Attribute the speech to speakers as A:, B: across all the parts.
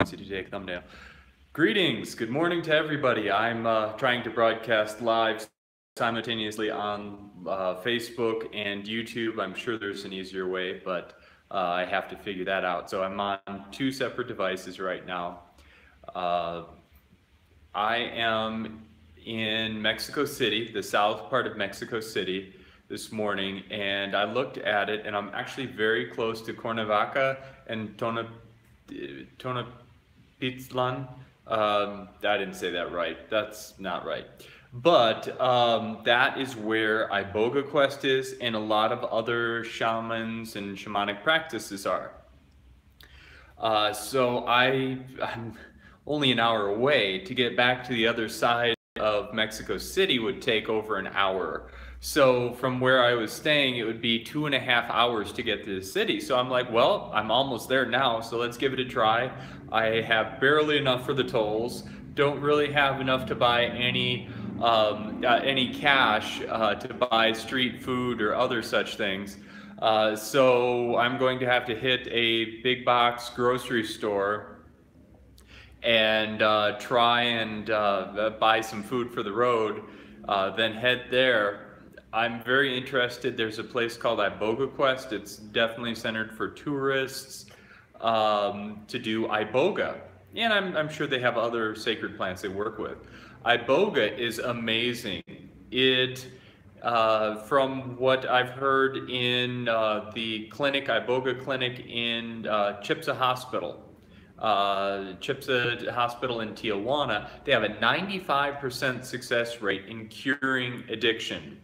A: City Day thumbnail. Greetings, good morning to everybody. I'm trying to broadcast live simultaneously on Facebook and YouTube. I'm sure there's an easier way, but I have to figure that out. So I'm on two separate devices right now. I am in Mexico City, the south part of Mexico City this morning, and I looked at it, and I'm actually very close to Cuernavaca and Tepotzlan. I didn't say that right. That's not right. But that is where Iboga Quest is, and a lot of other shamans and shamanic practices are. So I'm only an hour away. To get back to the other side of Mexico City would take over an hour. So from where I was staying, it would be 2.5 hours to get to the city. So I'm like, well, I'm almost there now, so let's give it a try. I have barely enough for the tolls. Don't really have enough to buy any cash to buy street food or other such things. So I'm going to have to hit a big box grocery store and try and buy some food for the road, then head there. I'm very interested. There's a place called Iboga Quest. It's definitely centered for tourists to do Iboga. And I'm sure they have other sacred plants they work with. Iboga is amazing. It, from what I've heard in the clinic, Iboga clinic in Chipsa Hospital, Chipsa Hospital in Tijuana, they have a 95% success rate in curing addiction.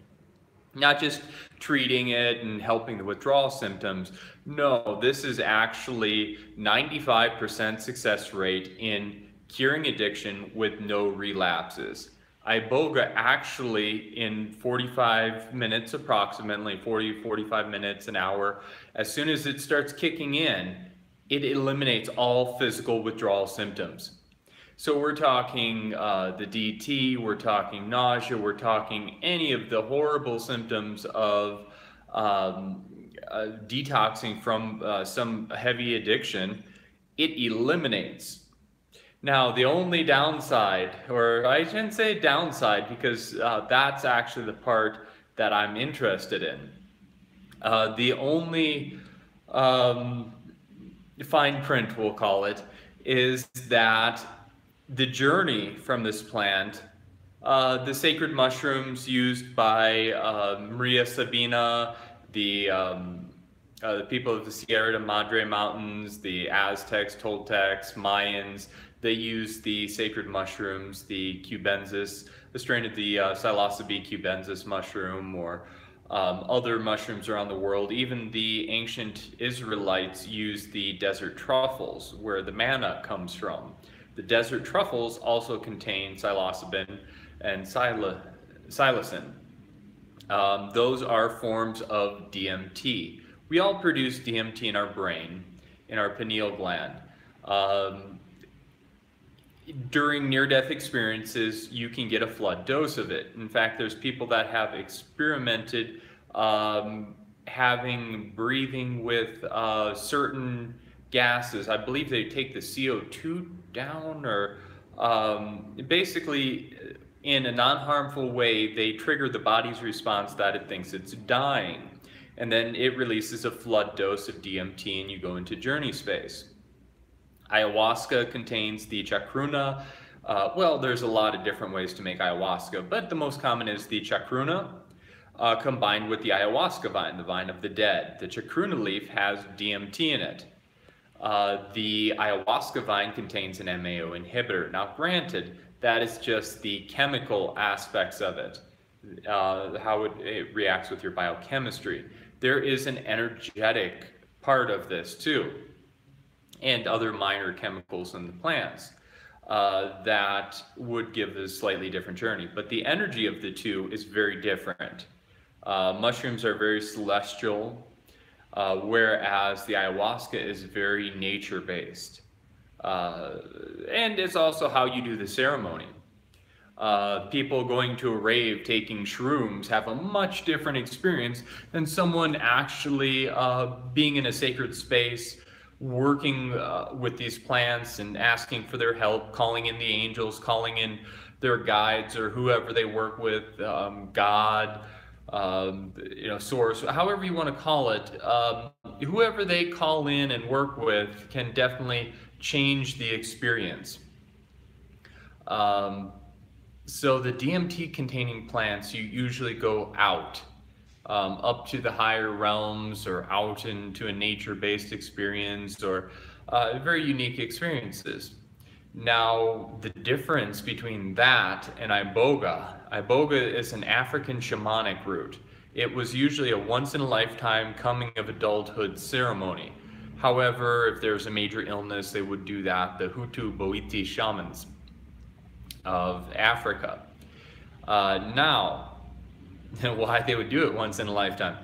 A: Not just treating it and helping the withdrawal symptoms. No, this is actually 95% success rate in curing addiction with no relapses. Iboga actually in 45 minutes, approximately 45 minutes, an hour, as soon as it starts kicking in, it eliminates all physical withdrawal symptoms. So we're talking the DT, we're talking nausea, we're talking any of the horrible symptoms of detoxing from some heavy addiction. It eliminates. Now, the only downside, or I shouldn't say downside, because that's actually the part that I'm interested in. The only fine print, we'll call it, is that the journey from this plant, the sacred mushrooms used by Maria Sabina, the people of the Sierra Madre Mountains, the Aztecs, Toltecs, Mayans, they used the sacred mushrooms, the cubensis, the strain of the psilocybe cubensis mushroom, or other mushrooms around the world. Even the ancient Israelites used the desert truffles, where the manna comes from. The desert truffles also contain psilocybin and psilocin. Those are forms of DMT. We all produce DMT in our brain, in our pineal gland. During near-death experiences, you can get a flood dose of it. In fact, there's people that have experimented breathing with certain gases. I believe they take the CO2 down, or basically in a non-harmful way, they trigger the body's response that it thinks it's dying. And then it releases a flood dose of DMT and you go into journey space. Ayahuasca contains the chacruna. Well, there's a lot of different ways to make ayahuasca, but the most common is the chacruna combined with the ayahuasca vine, the vine of the dead. The chacruna leaf has DMT in it. The ayahuasca vine contains an MAO inhibitor. Now, granted, that is just the chemical aspects of it, how it reacts with your biochemistry. There is an energetic part of this too, and other minor chemicals in the plants that would give a slightly different journey. But the energy of the two is very different. Mushrooms are very celestial, whereas the ayahuasca is very nature-based. And it's also how you do the ceremony. People going to a rave taking shrooms have a much different experience than someone actually being in a sacred space working with these plants and asking for their help, calling in the angels, calling in their guides or whoever they work with, God, source, however you want to call it. Whoever they call in and work with can definitely change the experience. So the DMT containing plants, you usually go out, up to the higher realms or out into a nature-based experience or very unique experiences. Now, the difference between that and Iboga is an African shamanic root. It was usually a once-in-a-lifetime coming of adulthood ceremony. However, if there's a major illness, they would do that, the Hutu Boiti shamans of Africa. Now, why they would do it once in a lifetime.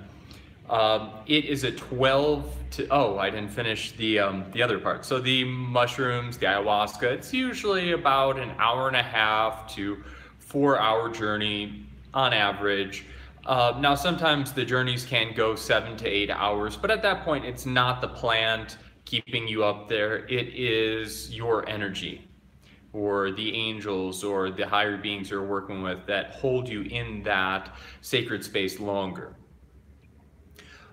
A: It is a 12 to, oh, I didn't finish the other part. So the mushrooms, the ayahuasca, it's usually about an hour and a half to 4-hour journey on average. Now, sometimes the journeys can go 7 to 8 hours, but at that point, it's not the plant keeping you up there. It is your energy, or the angels or the higher beings you're working with that hold you in that sacred space longer.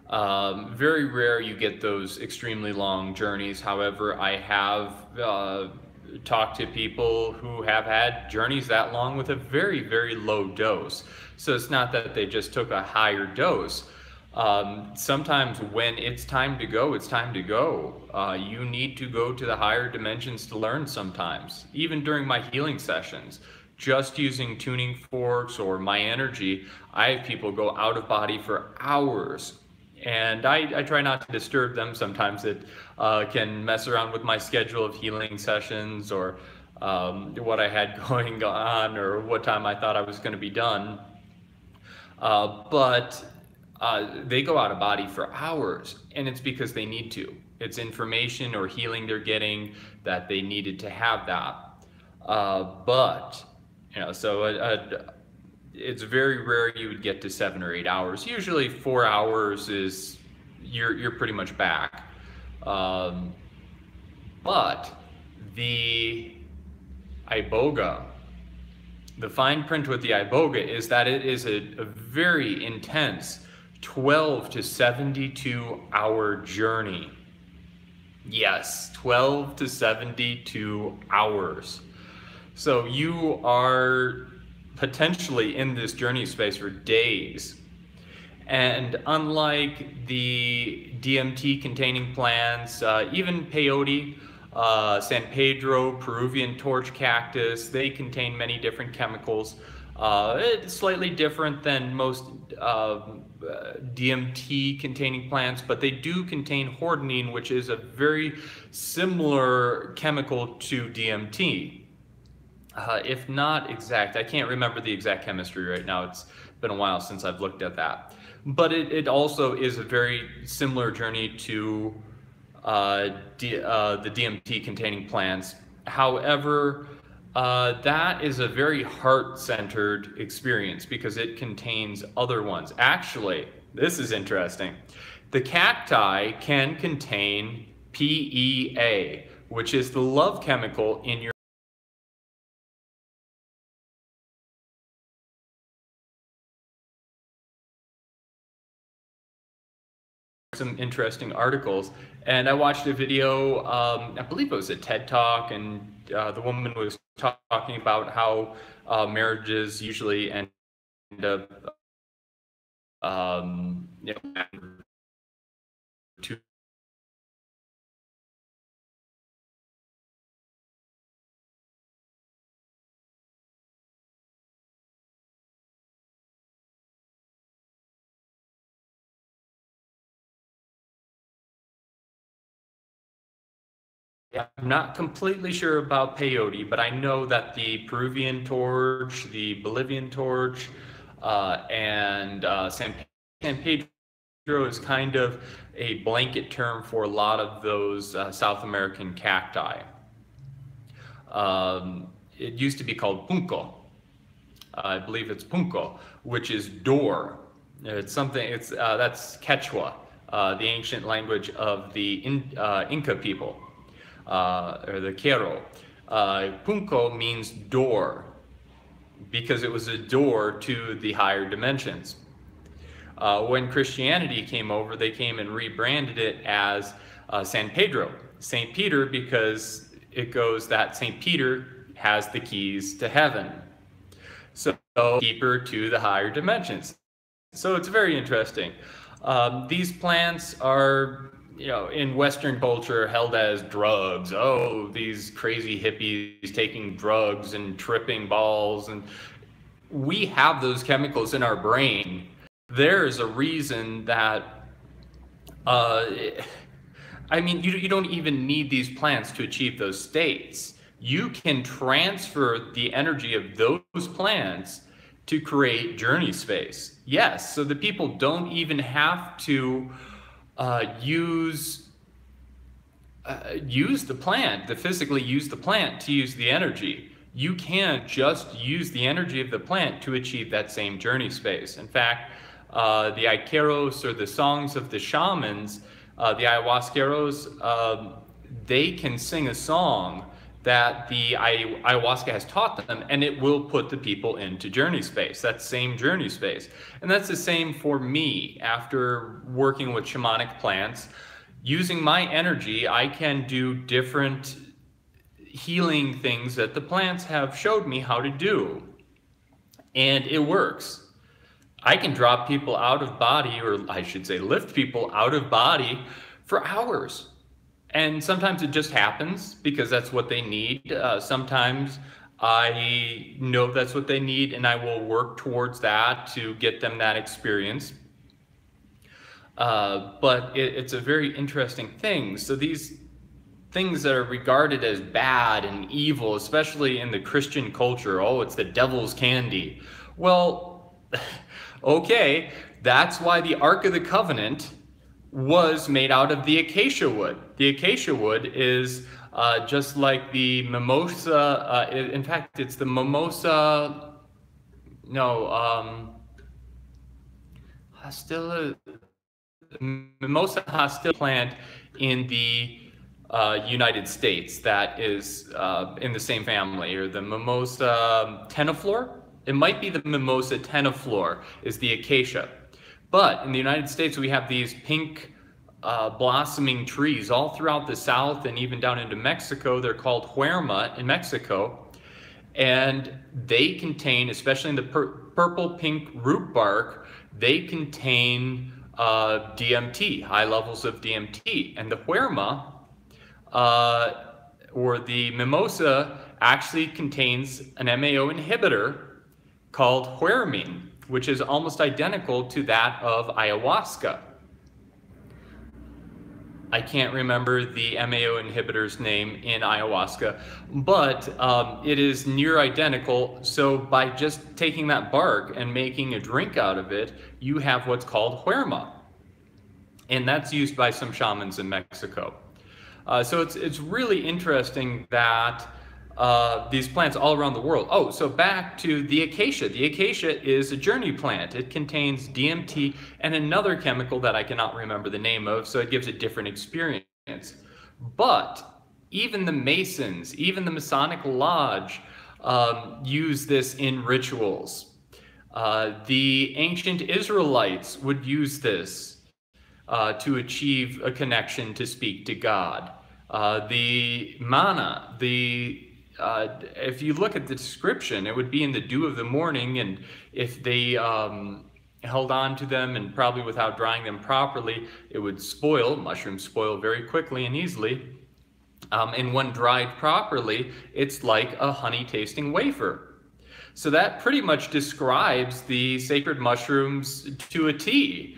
A: Very rare you get those extremely long journeys. However, I have talked to people who have had journeys that long with a very, very low dose. So it's not that they just took a higher dose. Sometimes when it's time to go, it's time to go. You need to go to the higher dimensions to learn sometimes. Even during my healing sessions, just using tuning forks or my energy, I have people go out of body for hours. And I try not to disturb them. Sometimes it can mess around with my schedule of healing sessions or what I had going on or what time I thought I was going to be done. But they go out of body for hours, and it's because they need to. It's information or healing they're getting that they needed to have that. It's very rare you would get to 7 or 8 hours. Usually 4 hours is you're pretty much back. But the Iboga, the fine print with the Iboga is that it is a very intense 12 to 72 hour journey. Yes, 12 to 72 hours. So you are potentially in this journey space for days. And unlike the DMT containing plants, even peyote, San Pedro, Peruvian torch cactus, they contain many different chemicals. It's slightly different than most DMT containing plants, but they do contain hordenine, which is a very similar chemical to DMT. If not exact, I can't remember the exact chemistry right now. It's been a while since I've looked at that. But it also is a very similar journey to the DMT containing plants. However, that is a very heart-centered experience because it contains other ones. Actually, this is interesting. The cacti can contain PEA, which is the love chemical in your some interesting articles, and I watched a video, I believe it was a TED Talk, and the woman was talking about how marriages usually end up to I'm not completely sure about peyote, but I know that the Peruvian torch, the Bolivian torch, and San Pedro is kind of a blanket term for a lot of those South American cacti. It used to be called punco. I believe it's punco, which is door. It's something. That's Quechua. the ancient language of the Inca people, or the Quero. Punco means door, because it was a door to the higher dimensions. When Christianity came over, they came and rebranded it as San Pedro, St. Peter, because it goes that St. Peter has the keys to heaven. So, keeper to the higher dimensions. So it's very interesting. These plants are, in Western culture held as drugs. Oh, these crazy hippies taking drugs and tripping balls. And we have those chemicals in our brain. There's a reason that, you don't even need these plants to achieve those states. You can transfer the energy of those plants to create journey space. Yes, so the people don't even have to use the plant, to physically use the plant to use the energy. You can just use the energy of the plant to achieve that same journey space. In fact, the Iqueros, or the songs of the shamans, the ayahuasqueros, they can sing a song that the ayahuasca has taught them, and it will put the people into journey space, that same journey space. And that's the same for me. After working with shamanic plants, using my energy, I can do different healing things that the plants have showed me how to do. And it works. I can drop people out of body, or I should say lift people out of body for hours. And sometimes it just happens because that's what they need. Sometimes I know that's what they need, and I will work towards that to get them that experience. But it's a very interesting thing. So these things that are regarded as bad and evil, especially in the Christian culture, oh, it's the devil's candy. Well, okay, that's why the Ark of the Covenant was made out of the acacia wood. The acacia wood is just like the mimosa. In fact, it's the mimosa. Mimosa hostile plant in the United States that is in the same family, or the mimosa tenaflor. It might be the mimosa tenaflor is the acacia. But in the United States, we have these pink blossoming trees all throughout the South and even down into Mexico. They're called huerma in Mexico. And they contain, especially in the purple-pink root bark, they contain DMT, high levels of DMT. And the huerma, or the mimosa, actually contains an MAO inhibitor called hueramine, which is almost identical to that of ayahuasca. I can't remember the MAO inhibitor's name in ayahuasca, but it is near identical. So by just taking that bark and making a drink out of it, you have what's called huerma. And that's used by some shamans in Mexico. So it's really interesting that these plants all around the world. Oh, so back to the acacia. The acacia is a journey plant. It contains DMT and another chemical that I cannot remember the name of, so it gives a different experience. But even the Masons, even the Masonic Lodge use this in rituals. The ancient Israelites would use this to achieve a connection to speak to God. The manna, if you look at the description, it would be in the dew of the morning, and if they held on to them, and probably without drying them properly, it would spoil. Mushrooms spoil very quickly and easily. And when dried properly, it's like a honey-tasting wafer. So that pretty much describes the sacred mushrooms to a T.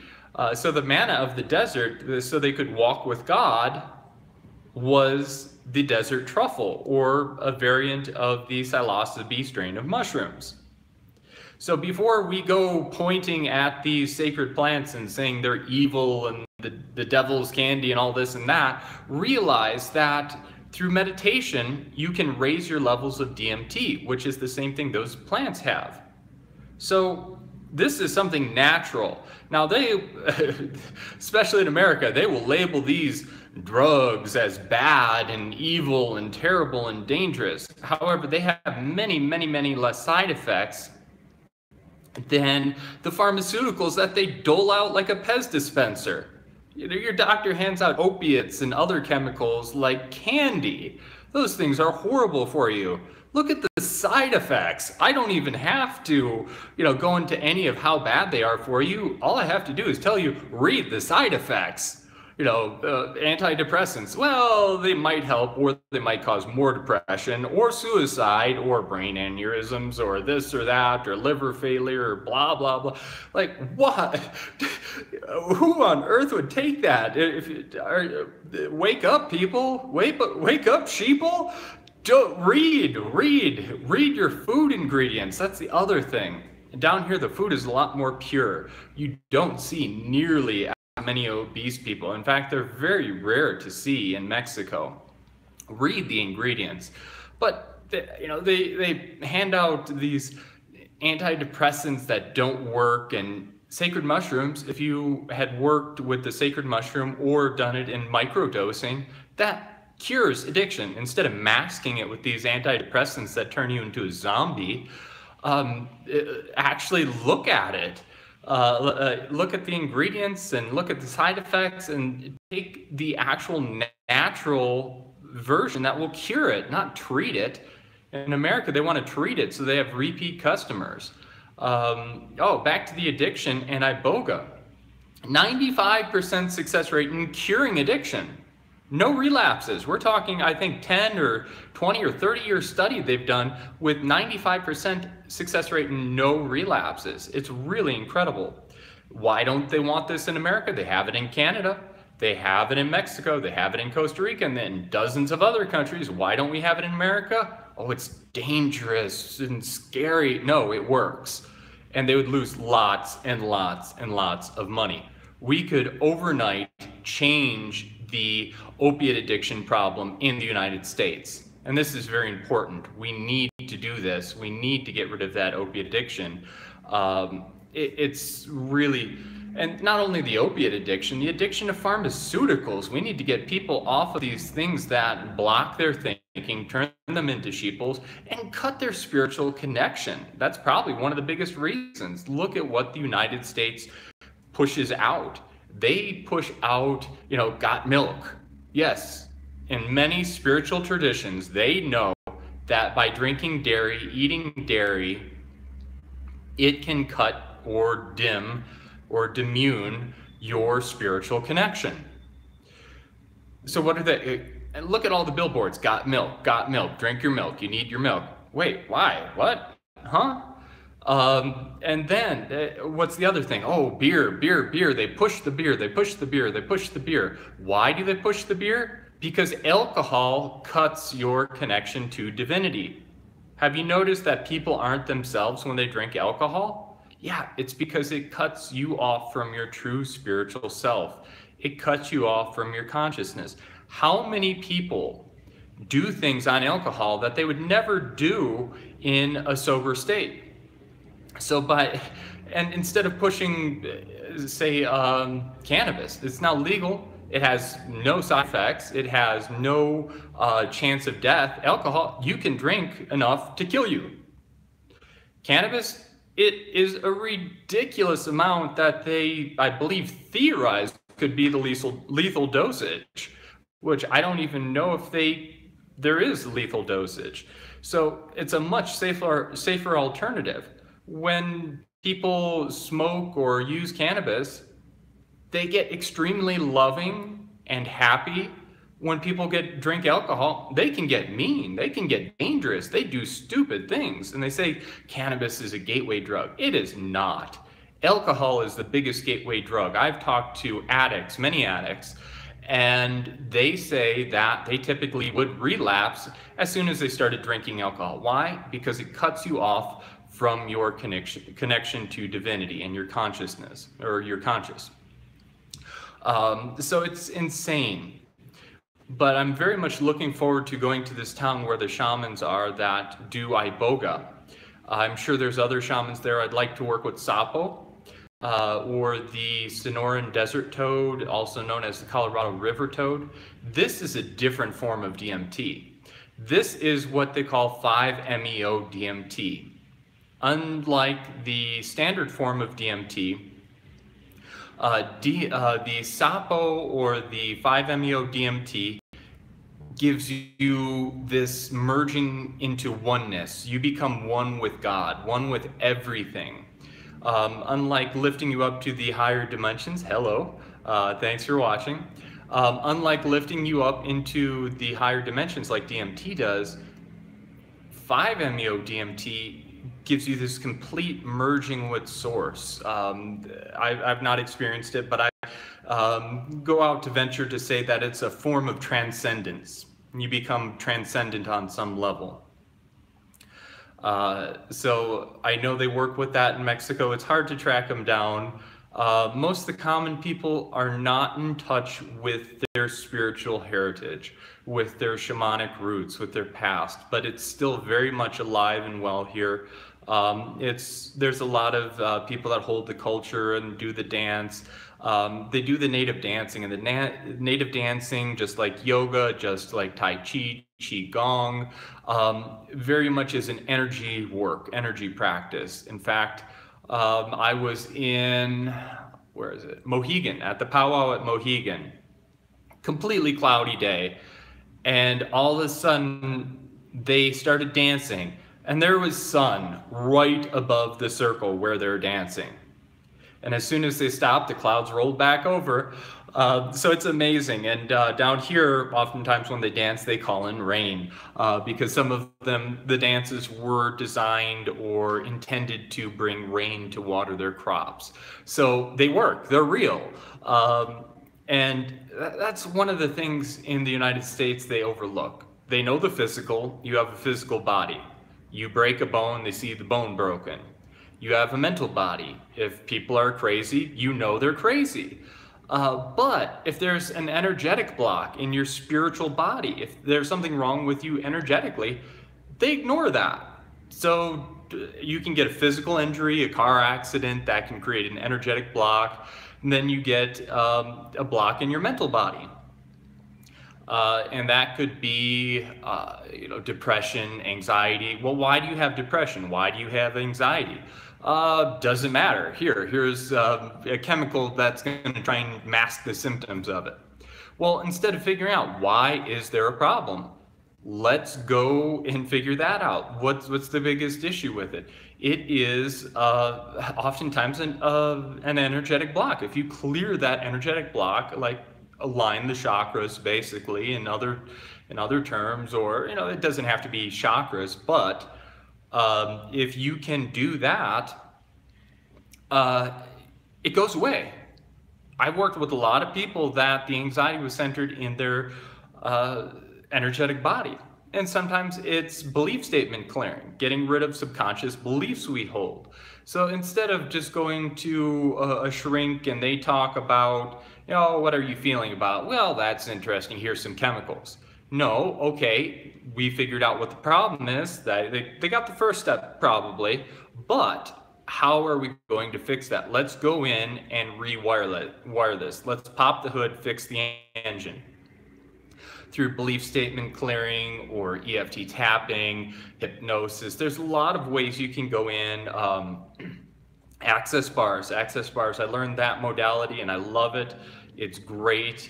A: So the manna of the desert, so they could walk with God, was the desert truffle, or a variant of the psilocybe strain of mushrooms. So before we go pointing at these sacred plants and saying they're evil and the devil's candy and all this and that, realize that through meditation, you can raise your levels of DMT, which is the same thing those plants have. So This is something natural. Now they, especially in America, they will label these drugs as bad and evil and terrible and dangerous. However, they have many, many, many less side effects than the pharmaceuticals that they dole out like a Pez dispenser. You know, your doctor hands out opiates and other chemicals like candy. Those things are horrible for you. Look at the side effects. I don't even have to, go into any of how bad they are for you. All I have to do is tell you, read the side effects. Antidepressants, well, they might help, or they might cause more depression or suicide or brain aneurysms or this or that or liver failure or blah, blah, blah. Like, what? Who on earth would take that? Wake up, people. Wake up, sheeple. Don't read your food ingredients. That's the other thing. Down here, the food is a lot more pure. You don't see nearly many obese people. In fact, they're very rare to see in Mexico. Read the ingredients. But they hand out these antidepressants that don't work, and sacred mushrooms, if you had worked with the sacred mushroom or done it in microdosing, that cures addiction. Instead of masking it with these antidepressants that turn you into a zombie, actually look at it. Look at the ingredients and look at the side effects and take the actual natural version that will cure it, not treat it. In America, they want to treat it, so they have repeat customers. Back to the addiction and iboga. 95% success rate in curing addiction. No relapses. We're talking, I think, 10 or 20 or 30-year study they've done with 95% success rate and no relapses. It's really incredible. Why don't they want this in America? They have it in Canada. They have it in Mexico. They have it in Costa Rica and then dozens of other countries. Why don't we have it in America? Oh, it's dangerous and scary. No, it works. And they would lose lots and lots and lots of money. We could overnight change the opiate addiction problem in the United States. And this is very important. We need to do this. We need to get rid of that opiate addiction. It's really, and not only the opiate addiction, the addiction to pharmaceuticals. We need to get people off of these things that block their thinking, turn them into sheeples, and cut their spiritual connection. That's probably one of the biggest reasons. Look at what the United States pushes out. They push out, got milk. Yes, in many spiritual traditions, they know that by drinking dairy, eating dairy, it can cut or dim or dimune your spiritual connection. So what are they? And look at all the billboards. Got milk, drink your milk, you need your milk. Wait, why? What? Huh? And then what's the other thing? Oh, beer. They push the beer. Why do they push the beer? Because alcohol cuts your connection to divinity. Have you noticed that people aren't themselves when they drink alcohol? Yeah, it's because it cuts you off from your true spiritual self. It cuts you off from your consciousness. How many people do things on alcohol that they would never do in a sober state? So and instead of pushing, say, cannabis, it's now legal. It has no side effects. It has no chance of death. Alcohol, you can drink enough to kill you. Cannabis, it is a ridiculous amount that they, I believe, theorized could be the lethal dosage, which I don't even know if there is lethal dosage. So it's a much safer alternative. When people smoke or use cannabis, they get extremely loving and happy. When people drink alcohol, they can get mean, they can get dangerous, they do stupid things. And they say cannabis is a gateway drug. It is not. Alcohol is the biggest gateway drug. I've talked to addicts, many addicts, and they say that they typically would relapse as soon as they started drinking alcohol. Why? Because it cuts you off from your connection to divinity and your consciousness, or your conscious. So it's insane. But I'm very much looking forward to going to this town where the shamans are that do iboga. I'm sure there's other shamans there. I'd like to work with Sapo, or the Sonoran desert toad, also known as the Colorado river toad. This is a different form of DMT. This is what they call 5-MeO DMT. Unlike the standard form of DMT, the Sapo or the 5-MeO DMT gives you this merging into oneness. You become one with God, one with everything. Unlike lifting you up to the higher dimensions, hello, thanks for watching. Unlike lifting you up into the higher dimensions like DMT does, 5-MeO DMT gives you this complete merging with source. I've not experienced it, but I go out to venture to say that it's a form of transcendence. You become transcendent on some level. So I know they work with that in Mexico. It's hard to track them down. Most of the common people are not in touch with their spiritual heritage, with their shamanic roots, with their past, but it's still very much alive and well here. There's a lot of people that hold the culture and do the dance. They do the native dancing, and the native dancing, just like yoga, just like Tai Chi, Qigong, very much is an energy work, energy practice. In fact, I was in, where is it? Mohegan, at the powwow at Mohegan, completely cloudy day. And all of a sudden they started dancing, and there was sun right above the circle where they're dancing. And as soon as they stopped, the clouds rolled back over. So it's amazing. And down here, oftentimes when they dance, they call in rain, because some of them, the dances were designed or intended to bring rain to water their crops. So they work, they're real. And that's one of the things in the United States they overlook. They know the physical. You have a physical body. You break a bone, they see the bone broken. You have a mental body. If people are crazy, you know they're crazy. But if there's an energetic block in your spiritual body, if there's something wrong with you energetically, they ignore that. So you can get a physical injury, a car accident that can create an energetic block, and then you get a block in your mental body. And that could be, depression, anxiety. Well, why do you have depression? Why do you have anxiety? Doesn't matter. Here's a chemical that's going to try and mask the symptoms of it. Well, instead of figuring out why is there a problem, let's go and figure that out. What's the biggest issue with it? It is oftentimes an energetic block. If you clear that energetic block, like align the chakras basically in other terms, or it doesn't have to be chakras, but if you can do that, it goes away. I've worked with a lot of people that the anxiety was centered in their energetic body. And sometimes it's belief statement clearing, getting rid of subconscious beliefs we hold. So instead of just going to a shrink and they talk about, what are you feeling about? Well, that's interesting. Here's some chemicals. No, okay, we figured out what the problem is. That they got the first step probably, but how are we going to fix that? Let's go in and wire this. Let's pop the hood, fix the engine. Through belief statement clearing or EFT tapping, hypnosis. There's a lot of ways you can go in. Access bars. I learned that modality and I love it. It's great.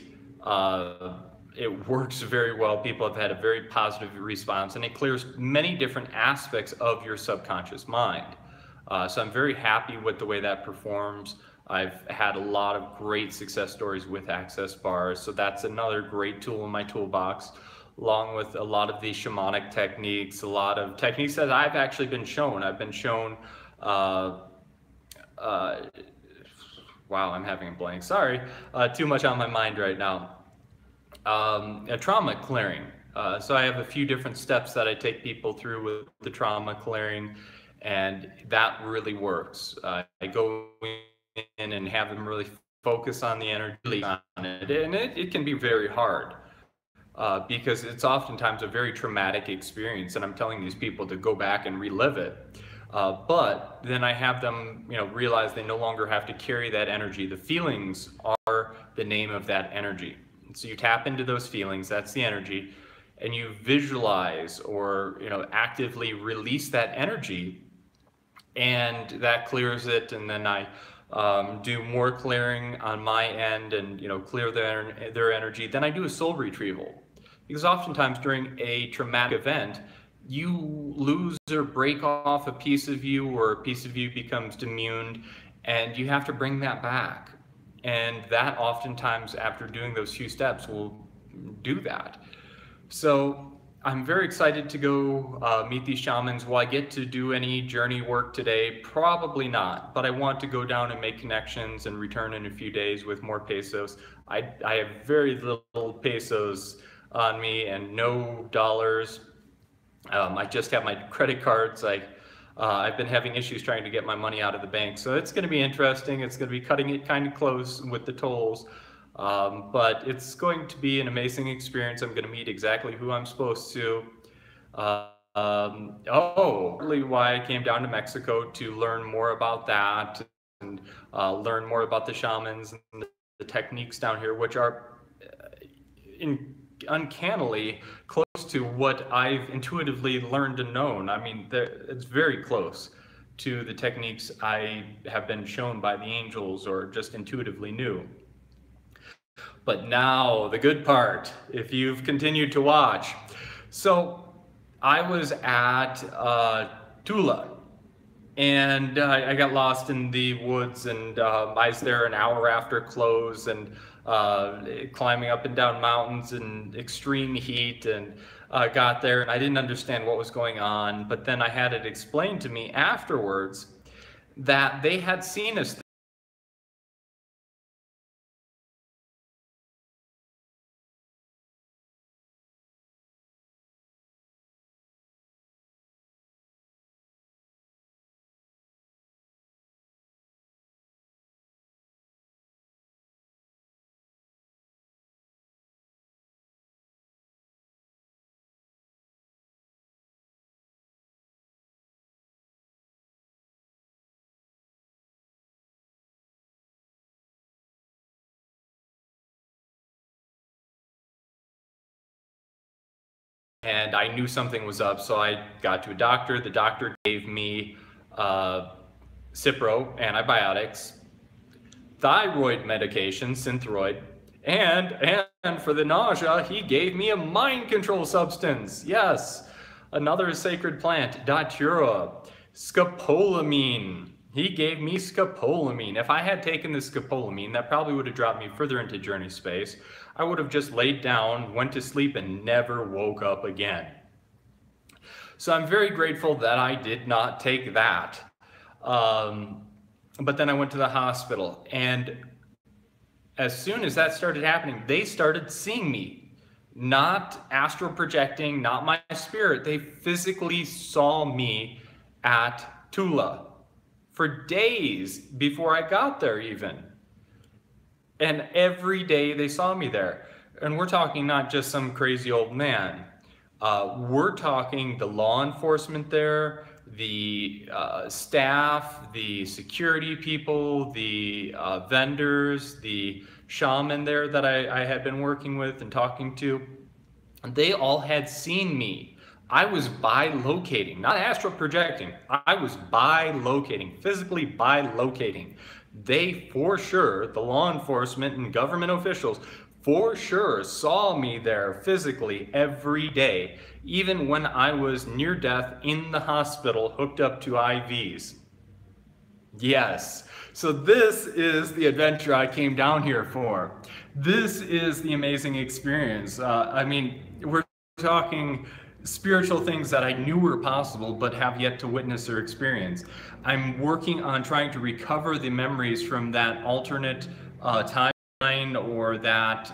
A: It works very well. People have had a very positive response, and it clears many different aspects of your subconscious mind. So I'm very happy with the way that performs. I've had a lot of great success stories with access bars, so that's another great tool in my toolbox, along with a lot of these shamanic techniques, a lot of techniques that I've actually been shown. I've been shown, wow, I'm having a blank, sorry, too much on my mind right now. A trauma clearing. So I have a few different steps that I take people through with the trauma clearing, and that really works. I go in and have them really focus on the energy on it, and it can be very hard because it's oftentimes a very traumatic experience, and I'm telling these people to go back and relive it. But then I have them, realize they no longer have to carry that energy. The feelings are the name of that energy. So you tap into those feelings, that's the energy, and you visualize or, actively release that energy, and that clears it. And then I do more clearing on my end and, clear their energy. Then I do a soul retrieval, because oftentimes during a traumatic event, you lose or break off a piece of you, or a piece of you becomes demuned, and you have to bring that back. And that oftentimes, after doing those few steps, will do that. So I'm very excited to go meet these shamans. Will I get to do any journey work today? Probably not, but I want to go down and make connections and return in a few days with more pesos. I have very little pesos on me and no dollars. I just have my credit cards. I've been having issues trying to get my money out of the bank, so it's going to be interesting. It's going to be cutting it kind of close with the tolls. But it's going to be an amazing experience. I'm going to meet exactly who I'm supposed to. Partly why I came down to Mexico, to learn more about that, and learn more about the shamans and the techniques down here, which are uncannily close to what I've intuitively learned and known. I mean, it's very close to the techniques I have been shown by the angels or just intuitively knew. But now, the good part, if you've continued to watch. So, I was at Tula, and I got lost in the woods, and I was there an hour after close, and climbing up and down mountains in extreme heat, and got there, and I didn't understand what was going on. But then I had it explained to me afterwards that they had seen us and I knew something was up, so I got to a doctor. The doctor gave me Cipro, antibiotics, thyroid medication, Synthroid, and for the nausea, he gave me a mind control substance. Yes, another sacred plant, Datura, scopolamine. He gave me scopolamine. If I had taken the scopolamine, that probably would have dropped me further into journey space. I would have just laid down, went to sleep, and never woke up again. So I'm very grateful that I did not take that. But then I went to the hospital, and as soon as that started happening, they started seeing me. Not astral projecting, not my spirit. They physically saw me at Tula for days before I got there even. And every day they saw me there. And we're talking not just some crazy old man. We're talking the law enforcement there, the staff, the security people, the vendors, the shaman there that I had been working with and talking to. They all had seen me. I was bilocating, not astral projecting. I was bilocating, physically bilocating. They for sure, the law enforcement and government officials, for sure saw me there physically every day, even when I was near death in the hospital hooked up to IVs. Yes, so this is the adventure I came down here for. This is the amazing experience. I mean, we're talking spiritual things that I knew were possible but have yet to witness or experience. I'm working on trying to recover the memories from that alternate timeline, or that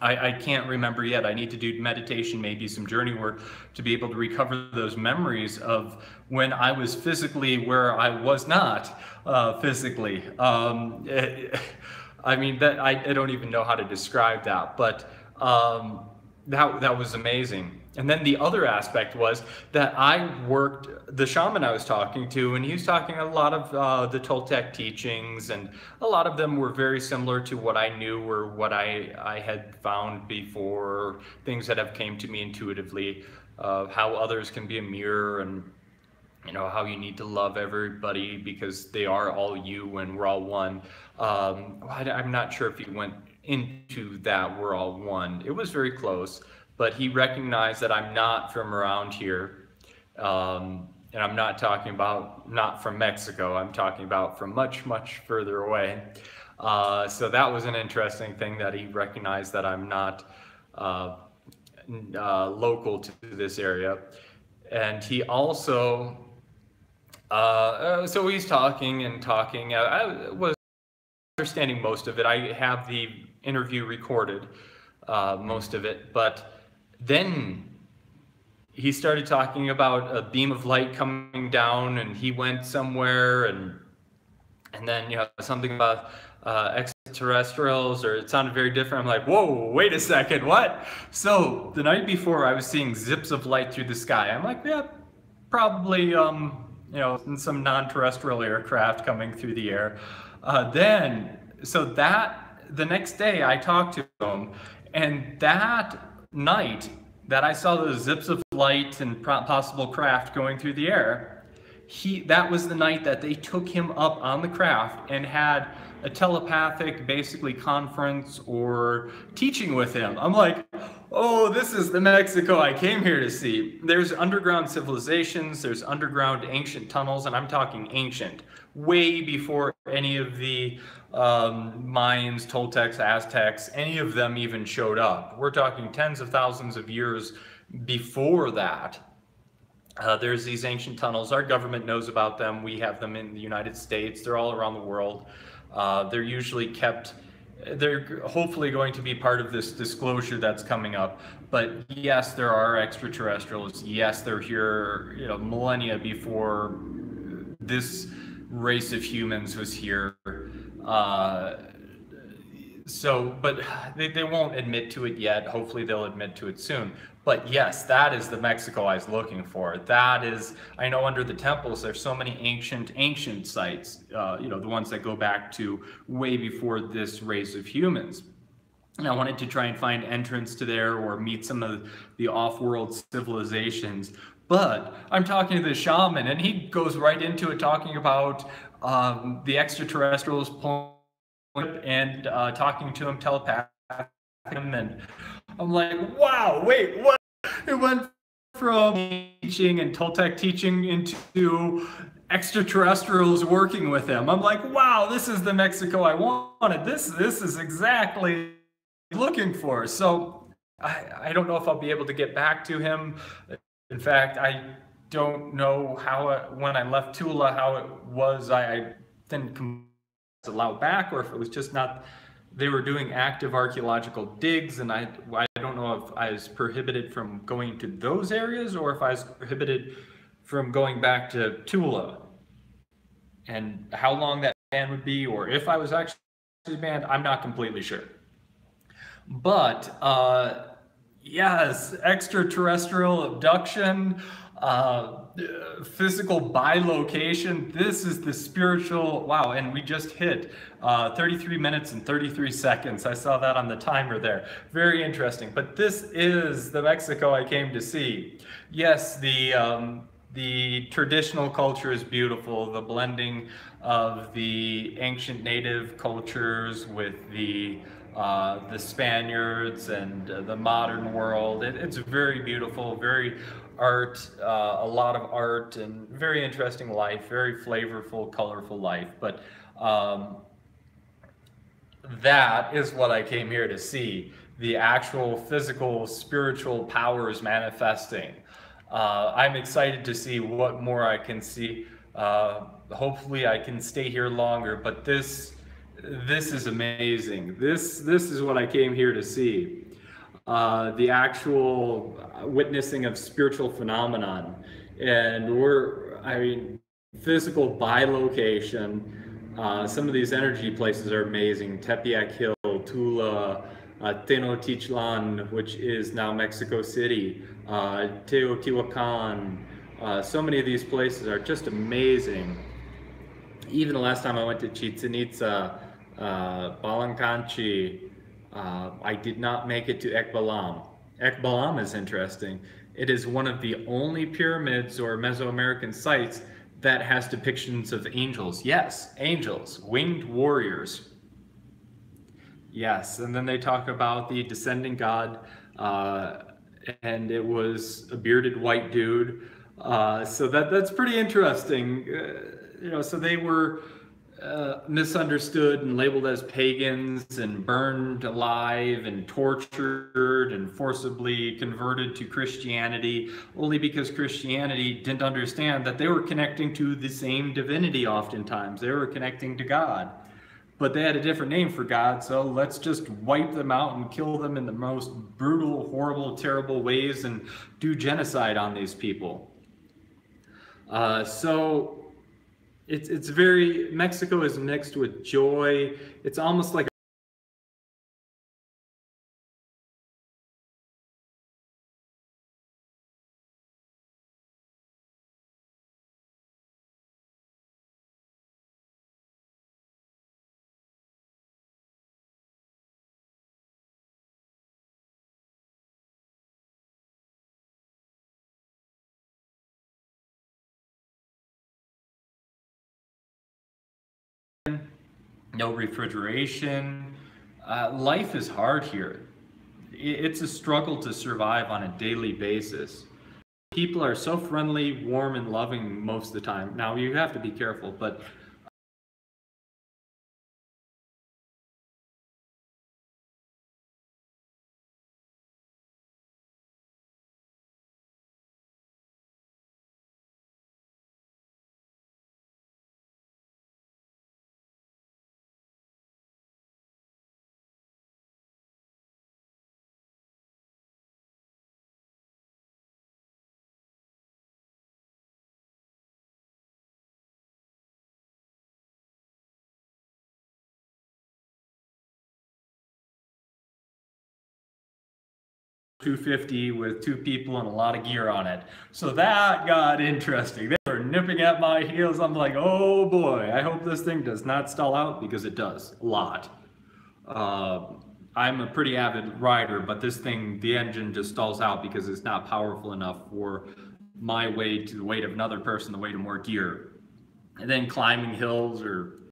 A: I can't remember yet. I need to do meditation, maybe some journey work, to be able to recover those memories of when I was physically where I was not physically. I mean, I don't even know how to describe that, but that was amazing. And then the other aspect was that I worked, the shaman I was talking to, and he was talking a lot of the Toltec teachings, and a lot of them were very similar to what I knew or what I had found before, things that have came to me intuitively, how others can be a mirror, and how you need to love everybody because they are all you and we're all one. I'm not sure if he went into that we're all one. It was very close, but he recognized that I'm not from around here. And I'm not talking about not from Mexico. I'm talking about from much, much further away. So that was an interesting thing, that he recognized that I'm not local to this area. And he also, so he's talking and talking. I was understanding most of it. I have the interview recorded, most of it, but then he started talking about a beam of light coming down, and he went somewhere, and then something about extraterrestrials, or it sounded very different. I'm like, whoa, wait a second, what? So the night before, I was seeing zips of light through the sky. I'm like, yeah, probably some non-terrestrial aircraft coming through the air. So that the next day I talked to him, and that night that I saw those zips of light and possible craft going through the air, that was the night that they took him up on the craft and had a telepathic, basically, conference or teaching with him. I'm like, oh, this is the Mexico I came here to see. There's underground civilizations, there's underground ancient tunnels, and I'm talking ancient, way before any of the Mayans, Toltecs, Aztecs, any of them even showed up. We're talking tens of thousands of years before that. There's these ancient tunnels. Our government knows about them. We have them in the United States. They're all around the world. They're usually kept, they're hopefully going to be part of this disclosure that's coming up. But yes, there are extraterrestrials. Yes, they're here, millennia before this race of humans was here. But they won't admit to it yet. Hopefully they'll admit to it soon. But yes, that is the Mexico I was looking for. That is, I know under the temples, there's so many ancient sites, the ones that go back to way before this race of humans. And I wanted to try and find entrance to there or meet some of the off-world civilizations. But I'm talking to the shaman, and he goes right into it, talking about the extraterrestrials and talking to him telepathically. And I'm like, wow, wait, what? It went from teaching and Toltec teaching into extraterrestrials working with him. I'm like, wow, this is the Mexico I wanted. This is exactly what I'm looking for. So I don't know if I'll be able to get back to him. In fact, I don't know how when I left Tula, how it was. I didn't allow back, or if it was just not. They were doing active archaeological digs, and I don't know if I was prohibited from going to those areas, or if I was prohibited from going back to Tula. And how long that ban would be, or if I was actually banned, I'm not completely sure. But yes, extraterrestrial abduction, physical bilocation. This is the spiritual, wow, and we just hit 33 minutes and 33 seconds. I saw that on the timer there. Very interesting. But this is the Mexico I came to see. Yes, the traditional culture is beautiful. The blending of the ancient native cultures with the Spaniards and the modern world. It's very beautiful, very art, a lot of art, and very interesting life, very flavorful, colorful life. But that is what I came here to see, the actual physical, spiritual powers manifesting. I'm excited to see what more I can see. Hopefully I can stay here longer, but this is amazing. This is what I came here to see. The actual witnessing of spiritual phenomenon. And physical bilocation. Some of these energy places are amazing. Tepeyac Hill, Tula, Tenochtitlan, which is now Mexico City, Teotihuacan. So many of these places are just amazing. Even the last time I went to Chichen Itza, Balancanchi, I did not make it to Ekbalam. Ekbalam is interesting. It is one of the only pyramids or Mesoamerican sites that has depictions of angels. Yes, angels, winged warriors. Yes, and then they talk about the descending god, and it was a bearded white dude. So that's pretty interesting. So they were misunderstood and labeled as pagans and burned alive and tortured and forcibly converted to Christianity, only because Christianity didn't understand that they were connecting to the same divinity oftentimes. They were connecting to God. But they had a different name for God, so let's just wipe them out and kill them in the most brutal, horrible, terrible ways and do genocide on these people. So it's very, Mexico is mixed with joy. It's almost like no refrigeration. Life is hard here. It's a struggle to survive on a daily basis. People are so friendly, warm, and loving most of the time. Now, you have to be careful, but $250 with two people and a lot of gear on it. So that got interesting. They were nipping at my heels. I'm like, oh boy, I hope this thing does not stall out, because it does a lot. I'm a pretty avid rider, but this thing, the engine just stalls out because it's not powerful enough for my weight, to the weight of another person, the weight of more gear. And then climbing hills are